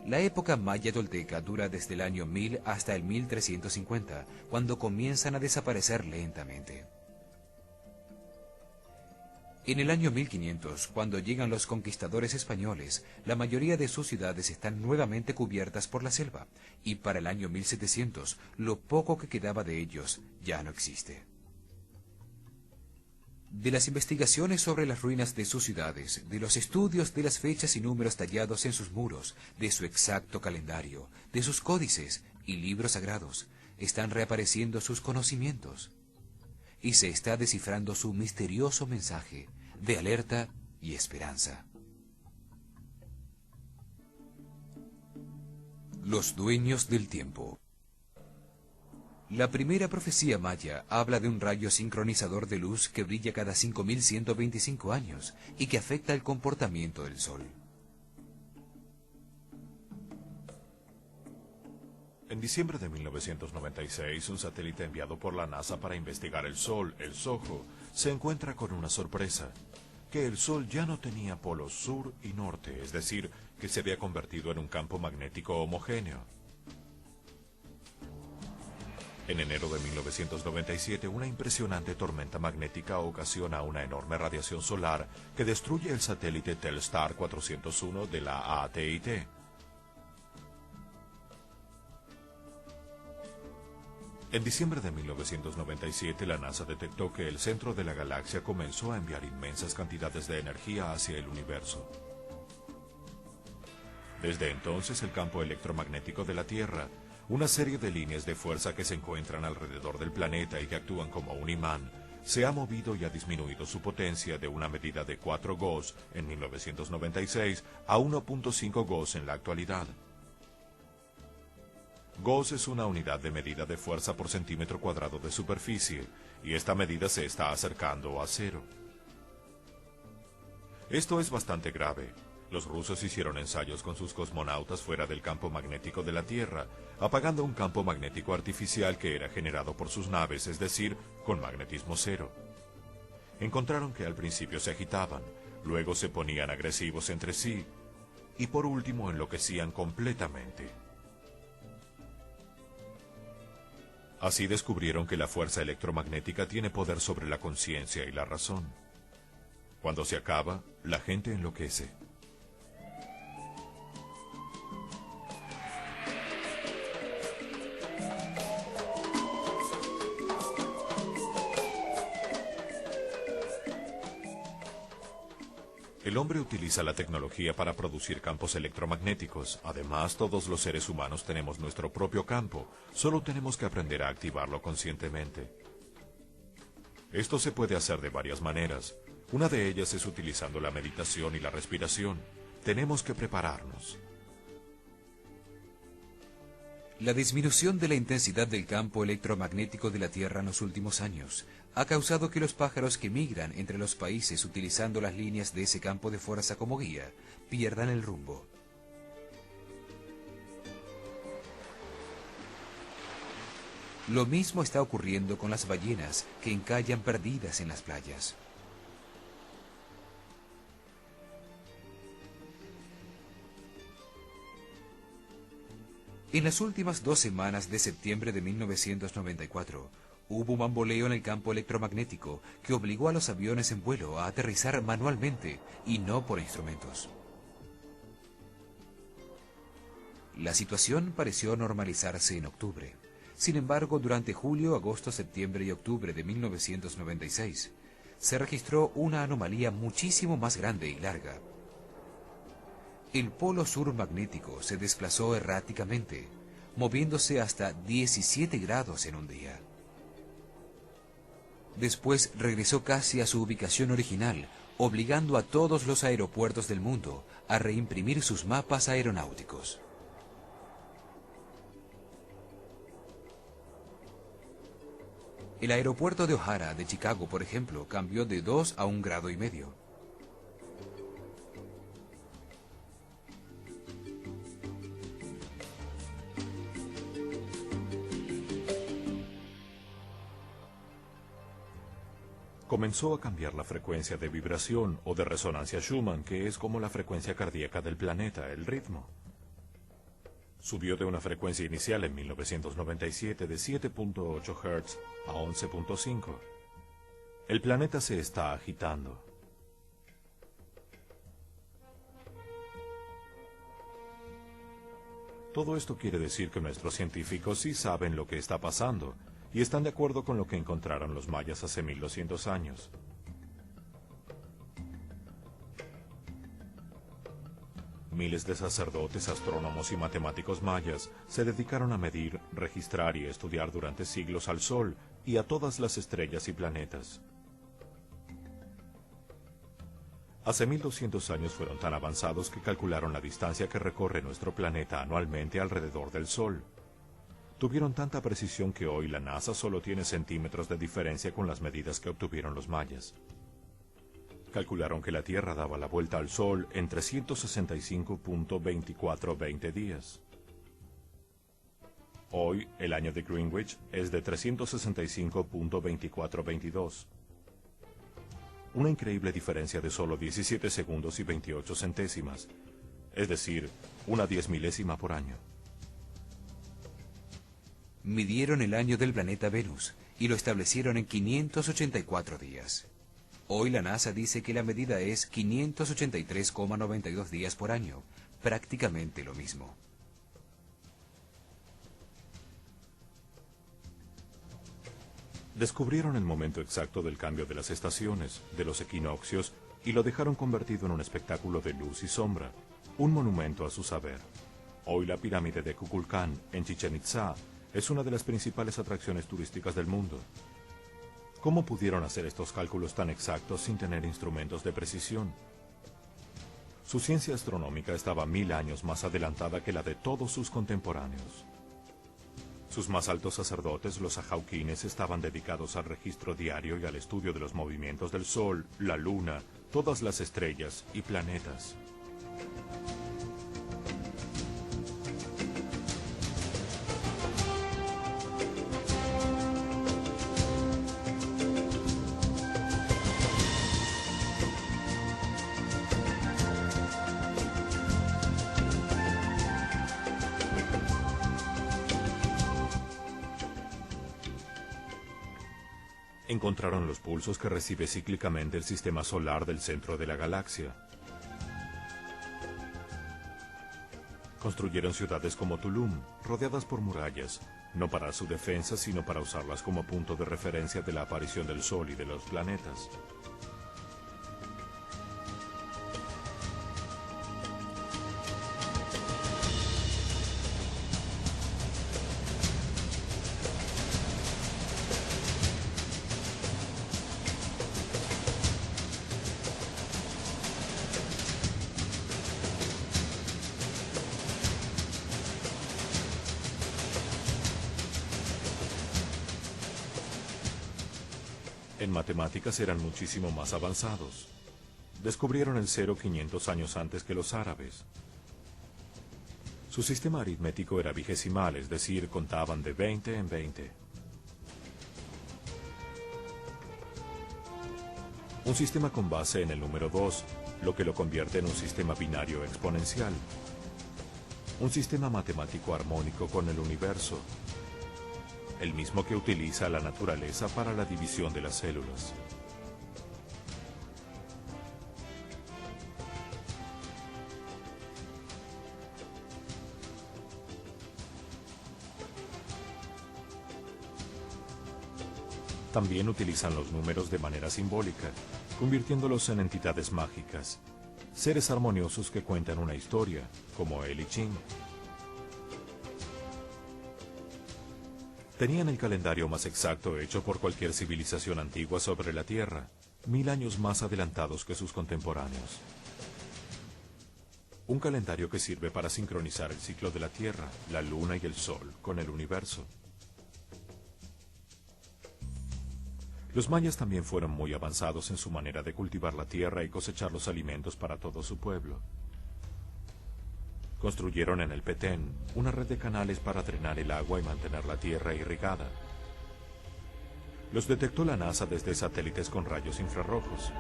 La época maya tolteca dura desde el año 1000 hasta el 1350, cuando comienzan a desaparecer lentamente. En el año 1500, cuando llegan los conquistadores españoles, la mayoría de sus ciudades están nuevamente cubiertas por la selva, y para el año 1700, lo poco que quedaba de ellos ya no existe. De las investigaciones sobre las ruinas de sus ciudades, de los estudios de las fechas y números tallados en sus muros, de su exacto calendario, de sus códices y libros sagrados, están reapareciendo sus conocimientos. Y se está descifrando su misterioso mensaje de alerta y esperanza. Los dueños del tiempo. La primera profecía maya habla de un rayo sincronizador de luz que brilla cada 5.125 años y que afecta el comportamiento del Sol. En diciembre de 1996, un satélite enviado por la NASA para investigar el Sol, el SOHO, se encuentra con una sorpresa, que el Sol ya no tenía polos sur y norte, es decir, que se había convertido en un campo magnético homogéneo. En enero de 1997, una impresionante tormenta magnética ocasiona una enorme radiación solar que destruye el satélite Telstar 401 de la AT&T. En diciembre de 1997, la NASA detectó que el centro de la galaxia comenzó a enviar inmensas cantidades de energía hacia el universo. Desde entonces, el campo electromagnético de la Tierra, una serie de líneas de fuerza que se encuentran alrededor del planeta y que actúan como un imán, se ha movido y ha disminuido su potencia de una medida de 4 Gauss en 1996 a 1.5 Gauss en la actualidad. Gauss es una unidad de medida de fuerza por centímetro cuadrado de superficie, y esta medida se está acercando a cero. Esto es bastante grave. Los rusos hicieron ensayos con sus cosmonautas fuera del campo magnético de la Tierra, apagando un campo magnético artificial que era generado por sus naves, es decir, con magnetismo cero. Encontraron que al principio se agitaban, luego se ponían agresivos entre sí, y por último enloquecían completamente. Así descubrieron que la fuerza electromagnética tiene poder sobre la conciencia y la razón. Cuando se acaba, la gente enloquece. El hombre utiliza la tecnología para producir campos electromagnéticos. Además, todos los seres humanos tenemos nuestro propio campo. Solo tenemos que aprender a activarlo conscientemente. Esto se puede hacer de varias maneras. Una de ellas es utilizando la meditación y la respiración. Tenemos que prepararnos. La disminución de la intensidad del campo electromagnético de la Tierra en los últimos años ha causado que los pájaros que migran entre los países utilizando las líneas de ese campo de fuerza como guía pierdan el rumbo. Lo mismo está ocurriendo con las ballenas que encallan perdidas en las playas. En las últimas 2 semanas de septiembre de 1994, hubo un bamboleo en el campo electromagnético que obligó a los aviones en vuelo a aterrizar manualmente y no por instrumentos. La situación pareció normalizarse en octubre. Sin embargo, durante julio, agosto, septiembre y octubre de 1996, se registró una anomalía muchísimo más grande y larga. El polo sur magnético se desplazó erráticamente, moviéndose hasta 17 grados en un día. Después regresó casi a su ubicación original, obligando a todos los aeropuertos del mundo a reimprimir sus mapas aeronáuticos. El aeropuerto de O'Hara de Chicago, por ejemplo, cambió de 2 a 1,5 grados. Comenzó a cambiar la frecuencia de vibración o de resonancia Schumann, que es como la frecuencia cardíaca del planeta, el ritmo. Subió de una frecuencia inicial en 1997 de 7.8 Hz a 11.5. El planeta se está agitando. Todo esto quiere decir que nuestros científicos sí saben lo que está pasando y están de acuerdo con lo que encontraron los mayas hace 1200 años. Miles de sacerdotes, astrónomos y matemáticos mayas se dedicaron a medir, registrar y estudiar durante siglos al Sol y a todas las estrellas y planetas. Hace 1200 años fueron tan avanzados que calcularon la distancia que recorre nuestro planeta anualmente alrededor del Sol. Tuvieron tanta precisión que hoy la NASA solo tiene centímetros de diferencia con las medidas que obtuvieron los mayas. Calcularon que la Tierra daba la vuelta al Sol en 365.2420 días. Hoy, el año de Greenwich es de 365.2422. Una increíble diferencia de solo 17 segundos y 28 centésimas, es decir, una 10.000ª por año. Midieron el año del planeta Venus y lo establecieron en 584 días. Hoy la NASA dice que la medida es 583,92 días por año, prácticamente lo mismo. Descubrieron el momento exacto del cambio de las estaciones, de los equinoccios, y lo dejaron convertido en un espectáculo de luz y sombra, un monumento a su saber. Hoy la pirámide de Kukulcán, en Chichén Itzá, es una de las principales atracciones turísticas del mundo. ¿Cómo pudieron hacer estos cálculos tan exactos sin tener instrumentos de precisión? Su ciencia astronómica estaba 1000 años más adelantada que la de todos sus contemporáneos. Sus más altos sacerdotes, los ajauquines, estaban dedicados al registro diario y al estudio de los movimientos del Sol, la Luna, todas las estrellas y planetas. Encontraron los pulsos que recibe cíclicamente el sistema solar del centro de la galaxia. Construyeron ciudades como Tulum, rodeadas por murallas, no para su defensa, sino para usarlas como punto de referencia de la aparición del Sol y de los planetas. En matemáticas eran muchísimo más avanzados. Descubrieron el cero 500 años antes que los árabes. Su sistema aritmético era vigesimal, es decir, contaban de 20 en 20. Un sistema con base en el número 2, lo que lo convierte en un sistema binario exponencial. Un sistema matemático armónico con el universo, el mismo que utiliza la naturaleza para la división de las células. También utilizan los números de manera simbólica, convirtiéndolos en entidades mágicas, seres armoniosos que cuentan una historia, como el I Ching. Tenían el calendario más exacto hecho por cualquier civilización antigua sobre la Tierra, 1000 años más adelantados que sus contemporáneos. Un calendario que sirve para sincronizar el ciclo de la Tierra, la Luna y el Sol con el universo. Los mayas también fueron muy avanzados en su manera de cultivar la tierra y cosechar los alimentos para todo su pueblo. Construyeron en el Petén una red de canales para drenar el agua y mantener la tierra irrigada. Los detectó la NASA desde satélites con rayos infrarrojos.